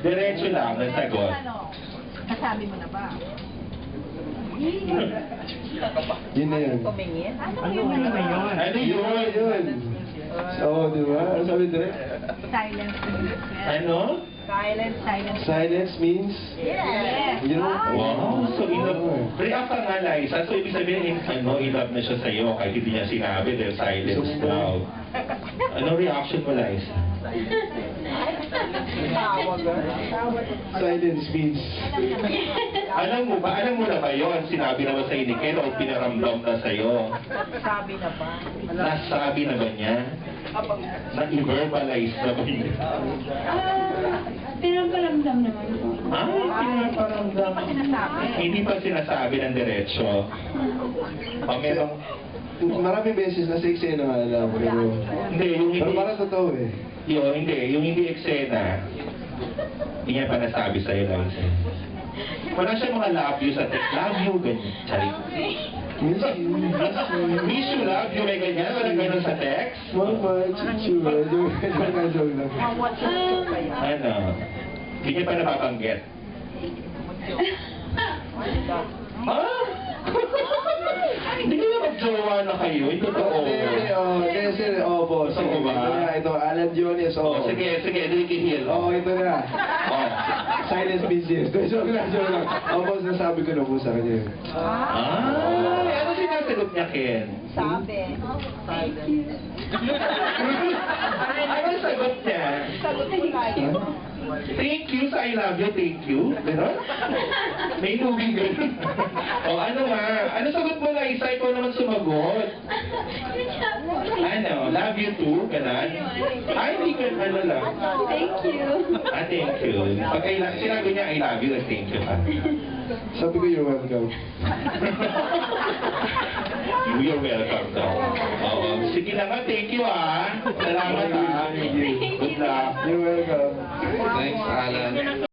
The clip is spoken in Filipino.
Diretso lang ang sagot. Ano? Kasabi mo na ba? Yun na yun. Tumingin? Ano Ano na yun? Ano yun? Yun. So, di ba? Ano sabi direct? Silence. Ano? Silence. Silence means? Yes. You know? Wow, so react ka nga, Liza. So, ibig sabihin, in-love na siya sa'yo kahit hindi niya sinabi dahil silence daw. Anong reaction mo, Liza? Silence means? Alam mo na ba yun? Sinabi naman sa'yo ni Ken o pinaramdam na sa'yo? Sabi na ba? Nasabi na ba niya? Na-verbalize na ba niya? Pinaparamdam naman po. Pinaparamdam. Hindi pa sinasabi. Hindi pa sinasabi ng diretsyo. O merong... Maraming beses na sa eksena nga alam. Pero, Hindi, yung pero hindi... parang totoo eh. Yung hindi eksena, hindi niya pa nasabi sa'yo, Liza. Wala siya mga love you sa text. Love you, ganyan. Charit. Miss you, miss you. Miss you, love you, may ganyan. Walang ganun sa text. Mama, chichu. Joke lang. What's your ba yan? Ano? Hindi niya pa napabanggit. Ah? Hindi niya mag-jowa na kayo. Ito totoo. Kasi, boss. Totoo ba? Ito, Alan Dionis. Sige, Ricky Hill. Ito na. Oh. Silence means yes. Joke lang. Boss, nasabi ko na po sa kanya. Ano sinasagot niya, Ken? Sabi. Ano sagot niya? Sagot mo lagi. Thank you sa I love you, thank you. Ganon? May nubing ganon. O ano nga? Ano sagot mo, Liza? Ikaw naman sumagot. Ano? Love you too? Ganon? Ay, hindi ka ano lang. Thank you. Thank you. Pag sinabi niya I love you, thank you ka. Sabi ko, you're welcome. You're welcome daw. Oo. Sige na nga, thank you ah. Salamat ah. Thank you. Good luck. You're welcome. Thanks, Alan.